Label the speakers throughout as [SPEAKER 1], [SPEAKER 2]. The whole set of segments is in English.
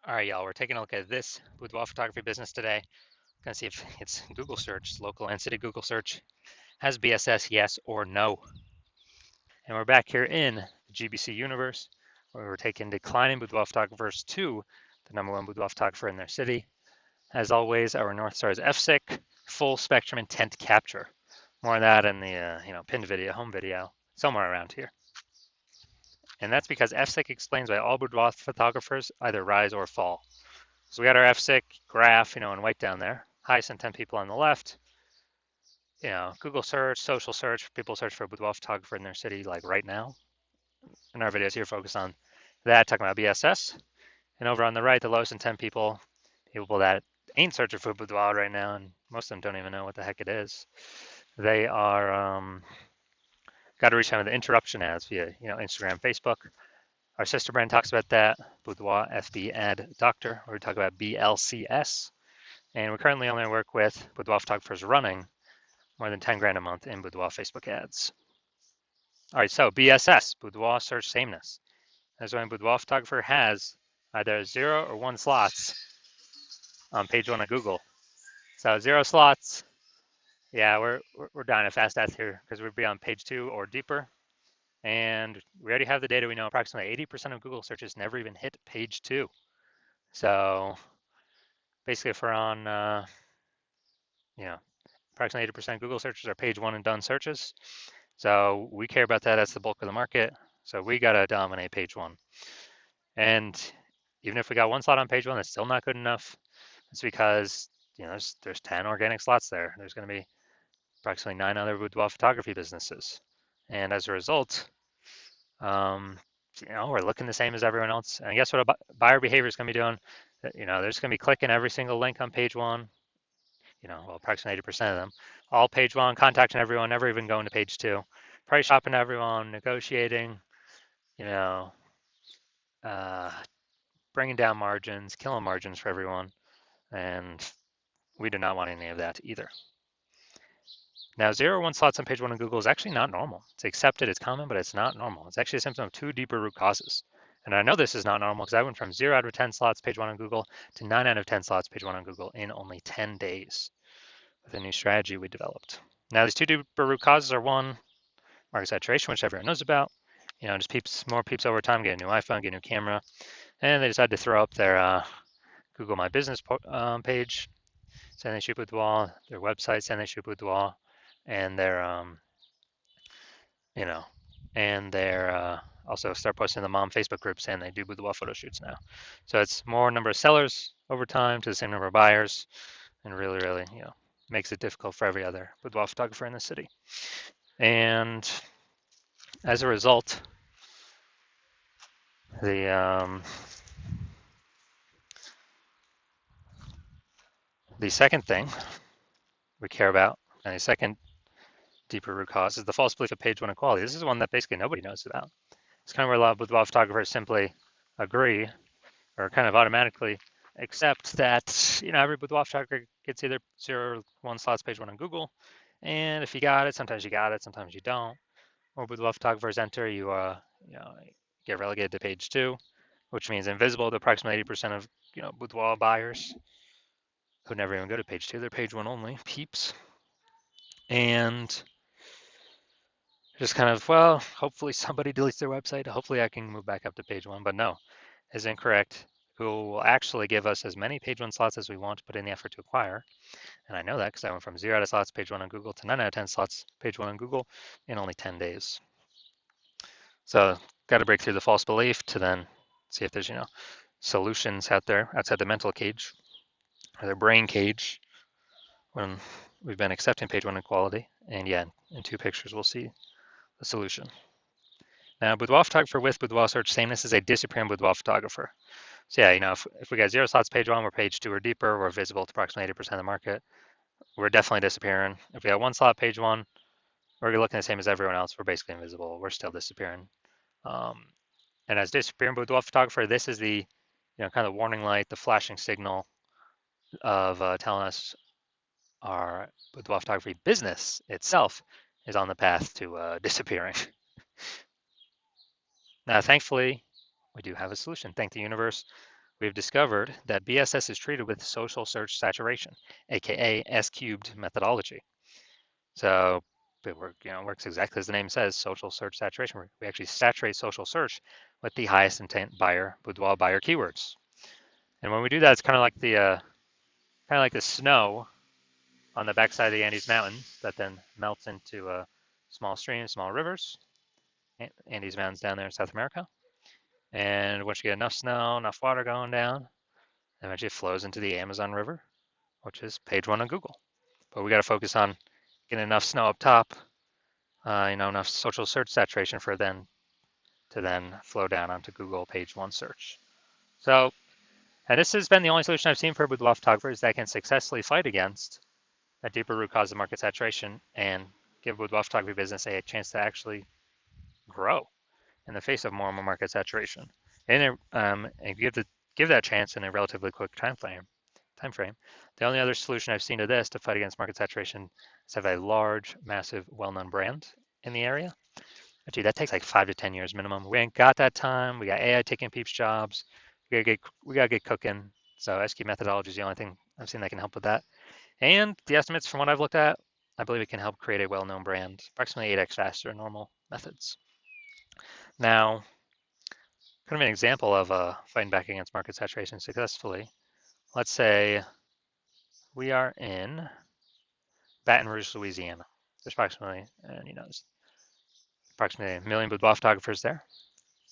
[SPEAKER 1] All right, y'all, we're taking a look at this boudoir photography business today. Gonna see if it's Google search, local and city Google search, has BSS, yes or no. And we're back here in the GBC universe, where we're taking declining boudoir photographers to the #1 boudoir photographer in their city. As always, our North Star is FSIC, full spectrum intent capture. More of that in the pinned video, home video, somewhere around here. And that's because FSIC explains why all boudoir photographers either rise or fall. So we got our FSIC graph, in white down there. Highest intent people on the left. Google search, social search, people search for a boudoir photographer in their city, like right now. And our videos here focus on that, talking about BSS. And over on the right, the lowest intent people that ain't searching for boudoir right now, and most of them don't even know what the heck it is. They are got to reach out with the interruption ads via, Instagram, Facebook. Our sister brand talks about that, Boudoir FB Ad Doctor, where we talk about BLCS. And we currently only work with boudoir photographers running more than 10 grand a month in boudoir Facebook ads. All right, so BSS, boudoir search sameness. That's when a boudoir photographer has either 0 or 1 slots on page 1 of Google. So 0 slots, yeah, we're dying a fast death here because we'd be on page 2 or deeper. And we already have the data. We know approximately 80% of Google searches never even hit page 2. So basically, if we're on, approximately 80% Google searches are page 1 and done searches. So we care about that. That's the bulk of the market. So we got to dominate page 1. And even if we got 1 slot on page 1, that's still not good enough. It's because there's 10 organic slots there. There's going to be approximately 9 other boudoir photography businesses. And as a result, we're looking the same as everyone else. And guess what buyer behavior is going to be doing? There's going to be clicking every single link on page 1. Approximately 80% of them. All page 1, contacting everyone, never even going to page 2. Price shopping everyone, negotiating, bringing down margins, killing margins for everyone. And we do not want any of that either. Now, 0 or 1 slots on page 1 of Google is actually not normal. It's accepted, it's common, but it's not normal. It's actually a symptom of 2 deeper root causes. And I know this is not normal because I went from 0 out of 10 slots page 1 on Google to 9 out of 10 slots page 1 on Google in only 10 days with a new strategy we developed. Now, these 2 deeper root causes are 1, market saturation, which everyone knows about. Just more peeps over time, get a new iPhone, get a new camera. And they decided to throw up their Google My Business page, saying they shoot boudoir, their website saying they shoot boudoir, and their also start posting in the mom Facebook group saying they do boudoir photo shoots now. So it's more number of sellers over time to the same number of buyers, and really, really, makes it difficult for every other boudoir photographer in the city. And as a result, the second thing we care about, and the second deeper root cause, is the false belief of page 1 equality. This is one that basically nobody knows about. It's kind of where a lot of boudoir photographers simply agree or kind of automatically accept that every boudoir photographer gets either 0 or 1 slots page 1 on Google, and if you got it, sometimes you got it, sometimes you don't. Or boudoir photographers enter, you get relegated to page 2, which means invisible to approximately 80% of boudoir buyers who never even go to page 2. They're page 1 only peeps, and just kind of, well, hopefully somebody deletes their website. Hopefully I can move back up to page 1, but no, is incorrect. Google will actually give us as many page 1 slots as we want to put in the effort to acquire. And I know that because I went from 0 out of slots page 1 on Google to 9 out of 10 slots page 1 on Google in only 10 days. So got to break through the false belief to then see if there's, solutions out there outside the mental cage or the brain cage when we've been accepting page 1 equality. And yeah, in 2 pictures, we'll see the solution. Now, boudoir photographer with boudoir search sameness is a disappearing boudoir photographer. So yeah, if we got 0 slots page 1, we're page 2 or deeper, we're visible to approximately 80% of the market. We're definitely disappearing. If we got 1 slot page 1, we're looking the same as everyone else. We're basically invisible. We're still disappearing. And as disappearing boudoir photographer, this is the kind of warning light, the flashing signal of telling us our boudoir photography business itself is on the path to disappearing. Now, thankfully, we do have a solution. Thank the universe. we've discovered that BSS is treated with social search saturation, aka S-cubed methodology. So it works exactly as the name says, social search saturation. We actually saturate social search with the highest intent buyer, boudoir buyer keywords. And when we do that, it's kind of like the snow on the backside of the Andes Mountains that then melts into small streams, small rivers. Andes Mountains down there in South America. And once you get enough snow, enough water going down, eventually it flows into the Amazon River, which is page one on Google. But we got to focus on getting enough snow up top, enough social search saturation for then to then flow down onto Google page one search. So, and this has been the only solution I've seen for boudoir photographers that can successfully fight against a deeper root cause of market saturation and give boudoir photography business a chance to actually grow in the face of more and more market saturation. And give that chance in a relatively quick time frame. The only other solution I've seen to this to fight against market saturation is have a large, massive, well-known brand in the area. Actually, that takes like 5 to 10 years minimum. We ain't got that time. We got AI taking people's jobs. We gotta get cooking. So SQ methodology is the only thing I've seen that can help with that. And the estimates from what I've looked at, I believe it can help create a well-known brand approximately 8x faster than normal methods. Now, kind of an example of fighting back against market saturation successfully. Let's say we are in Baton Rouge, Louisiana. There's approximately, there's approximately 1 million boudoir photographers there.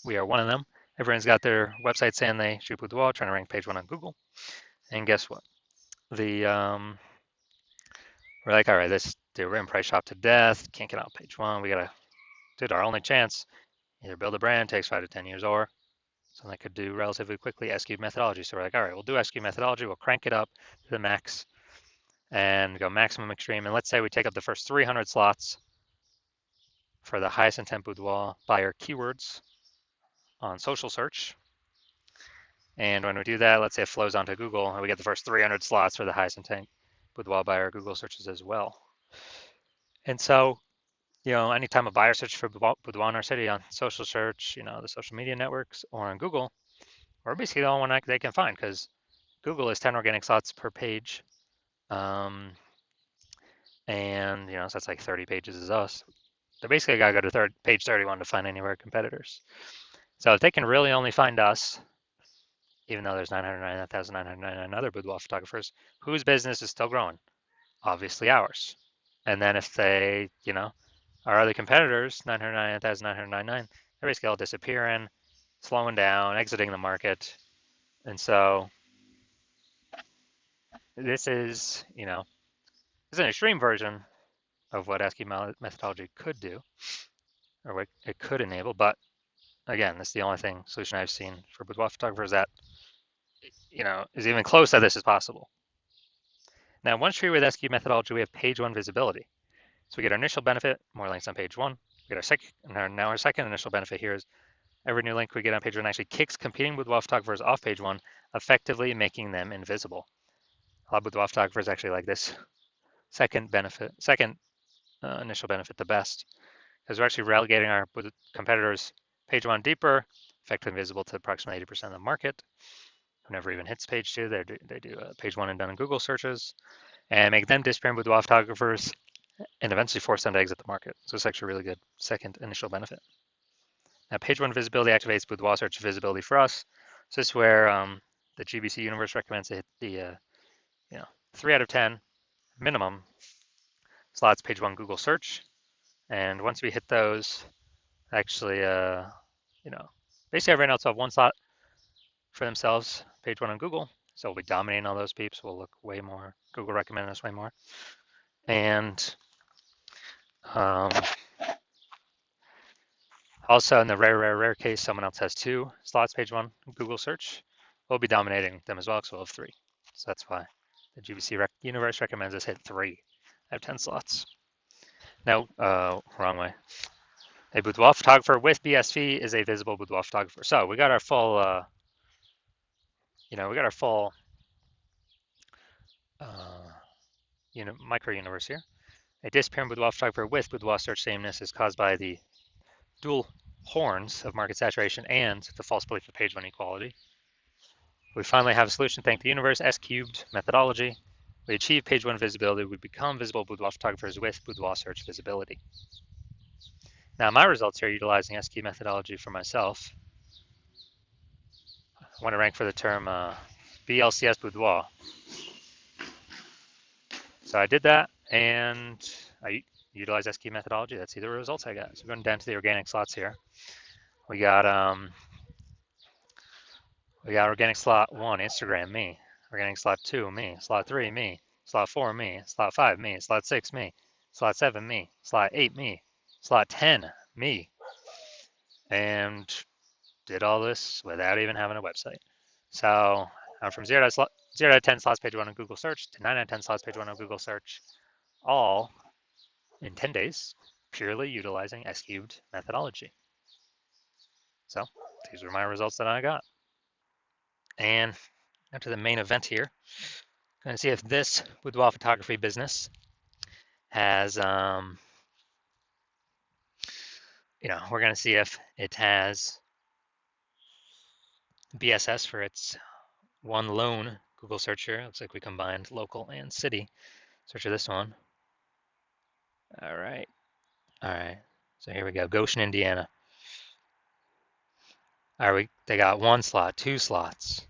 [SPEAKER 1] We are one of them. Everyone's got their website saying they shoot boudoir, trying to rank page one on Google. And guess what? We're like, all right, we're in price shop to death. Can't get out page one. We gotta, our only chance, either build a brand, takes 5 to 10 years, or something that could do relatively quickly, SQ methodology. So we're like, all right, we'll do SQ methodology. We'll crank it up to the max and go maximum extreme. And let's say we take up the first 300 slots for the highest intent boudoir buyer keywords on social search. And when we do that, let's say it flows onto Google, and we get the first 300 slots for the highest intent boudoir buyer Google searches as well. And so, anytime a buyer searches for boudoir in our city on social search, the social media networks, or on Google, we're basically the only one they can find because Google is 10 organic slots per page. And so that's like 30 pages is us. So basically, I gotta go to page 31 to find any of our competitors. So if they can really only find us, even though there's 999,999 other boudoir photographers, whose business is still growing? Obviously ours. And then if they, our other competitors, 999,999, they're basically all disappearing, slowing down, exiting the market. And so this is, it's an extreme version of what SQ methodology could do, or what it could enable. But again, this is the only solution I've seen for boudoir photographers that, is even close that this is possible. Now, once treated with SQ methodology, we have page one visibility. So we get our initial benefit, more links on page one. We get our second initial benefit here is every new link we get on page one actually kicks competing boudoir photographers off page one, effectively making them invisible. A lot of boudoir photographers actually like this second initial benefit the best, because we're actually relegating our competitors page one deeper, effectively visible to approximately 80% of the market. Who never even hits page two, they do page one and done in Google searches, and make them disappear boudoir photographers, and eventually force them to exit the market. So it's actually a really good second initial benefit. Now, page one visibility activates boudoir search visibility for us. So this is where the GBC universe recommends to hit the 3 out of 10 minimum slots page one Google search. And once we hit those, actually, basically everyone else will have one slot for themselves, page one on Google. So we'll be dominating all those peeps. We'll look way more. Google recommending us way more. And also in the rare case, someone else has 2 slots, page one Google search, we'll be dominating them as well, because we'll have 3. So that's why the GBC universe recommends us hit 3 out of 10 slots. No, wrong way. A boudoir photographer with BSV is a visible boudoir photographer. So we got our full, micro universe here. A disappearing boudoir photographer with boudoir search sameness is caused by the dual horns of market saturation and the false belief of page one equality. We finally have a solution. Thank the universe. S cubed methodology. We achieve page one visibility. We become visible boudoir photographers with boudoir search visibility. Now my results here utilizing S cubed methodology for myself. I want to rank for the term BLCS boudoir. So I did that and I utilized S cubed methodology. That's the results I got. So going down to the organic slots here. We got organic slot 1, Instagram, me. Organic slot 2, me. Slot 3, me. Slot 4, me. Slot 5, me. Slot 6, me. Slot 7, me. Slot 8, me. Slot 10, me. And did all this without even having a website. So I'm from 0 to 10 slots page 1 on Google search to 9 out of 10 slots page 1 on Google search, all in 10 days, purely utilizing S cubed methodology. So these were my results that I got. And now to the main event here. Going to see if this boudoir photography business has, we're going to see if it has BSS for its one lone Google search here. Looks like we combined local and city. Search for this one. All right. So here we go. Goshen, Indiana. All right, they got 1 slot, 2 slots.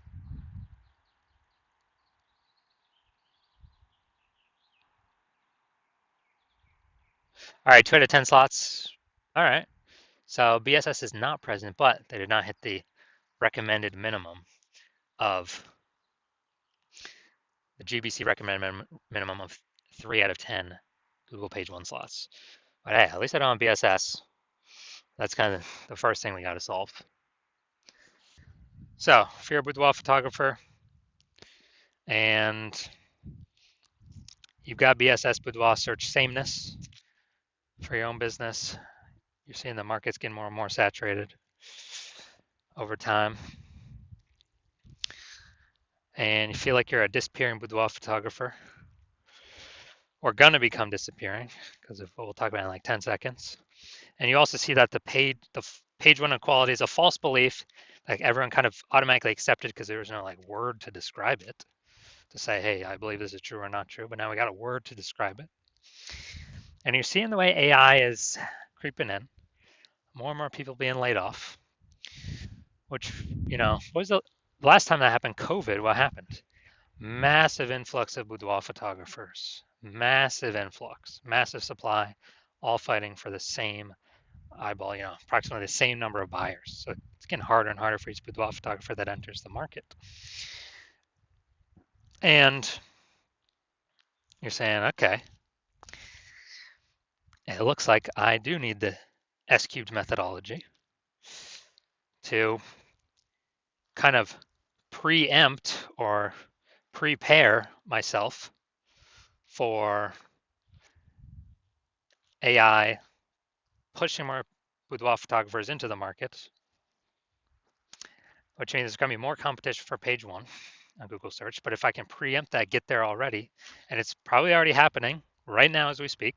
[SPEAKER 1] All right, 2 out of 10 slots. All right. So BSS is not present, but they did not hit the recommended minimum of the GBC recommended minimum of 3 out of 10 Google Page 1 slots. But hey, at least I don't have BSS. That's kind of the first thing we got to solve. So if you're a boudoir photographer and you've got BSS boudoir search sameness for your own business, you're seeing the market's getting more and more saturated over time. And you feel like you're a disappearing boudoir photographer, or gonna become disappearing, because we'll talk about it in like 10 seconds. And you also see that the page 1 equality is a false belief. Like everyone kind of automatically accepted because there was no like word to describe it, to say, hey, I believe this is true or not true. But now we got a word to describe it. And you're seeing the way AI is creeping in. More and more people being laid off. Which, what was the last time that happened? COVID. What happened? Massive influx of boudoir photographers. Massive influx. Massive supply. All fighting for the same eyeball, approximately the same number of buyers. So it's getting harder and harder for each boudoir photographer that enters the market. And you're saying, okay, it looks like I do need the S cubed methodology to kind of preempt or prepare myself for AI pushing more boudoir photographers into the market, which means there's going to be more competition for page 1 on Google search. But if I can preempt that, get there already, and it's probably already happening right now as we speak,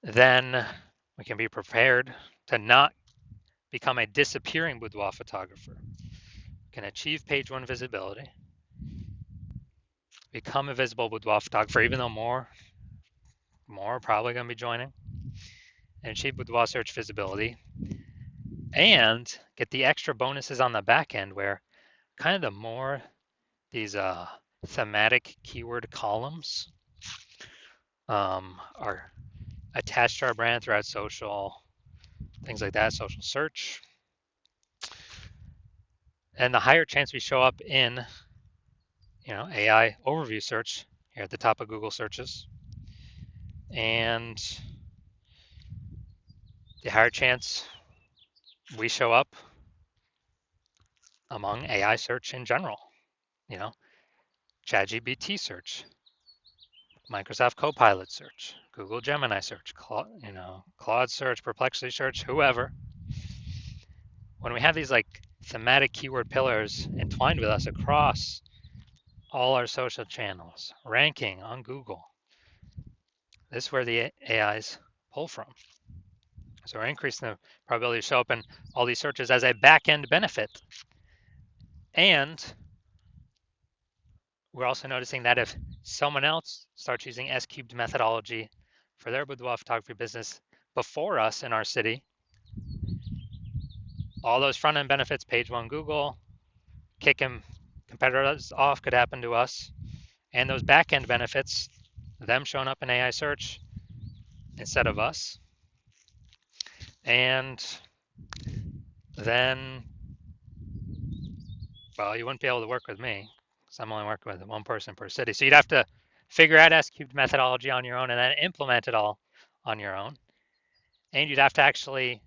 [SPEAKER 1] then we can be prepared to not become a disappearing boudoir photographer. We can achieve page 1 visibility, become a visible boudoir photographer, even though more are probably going to be joining, and achieve boudoir search visibility, and get the extra bonuses on the back end where kind of the more these thematic keyword columns are attached to our brand throughout social, things like that, social search. And the higher chance we show up in, AI overview search here at the top of Google searches. And the higher chance we show up among AI search in general, ChatGPT search, Microsoft Copilot search, Google Gemini search, Claude search, Perplexity search, whoever. When we have these like thematic keyword pillars entwined with us across all our social channels, ranking on Google, this is where the AIs pull from. So we're increasing the probability to show up in all these searches as a back-end benefit. And we're also noticing that if someone else starts using S-cubed methodology for their boudoir photography business before us in our city, all those front-end benefits, page one Google, kicking competitors off could happen to us. And those back-end benefits, them showing up in AI search instead of us. And then, well, you wouldn't be able to work with me because I'm only working with one person per city. So you'd have to figure out S-cubed methodology on your own and then implement it all on your own. And you'd have to actually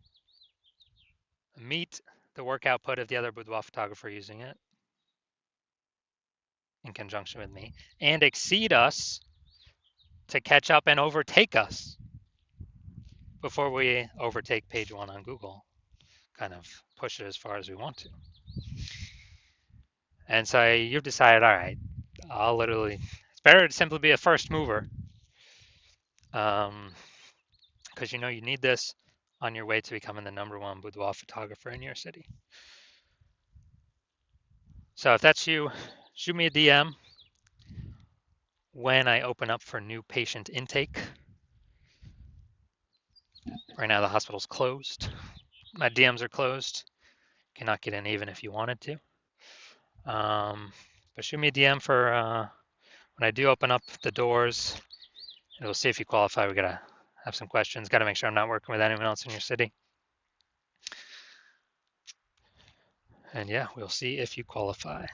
[SPEAKER 1] meet the work output of the other boudoir photographer using it in conjunction with me and exceed us to catch up and overtake us before we overtake page one on Google, kind of push it as far as we want to. And so you've decided, all right, it's better to simply be a first mover because you know you need this on your way to becoming the #1 boudoir photographer in your city. So if that's you, shoot me a DM when I open up for new patient intake. Right now the hospital's closed. My DMs are closed. Cannot get in even if you wanted to. But shoot me a DM for when I do open up the doors. And we'll see if you qualify. We gotta have some questions. Gotta make sure I'm not working with anyone else in your city. And yeah, we'll see if you qualify.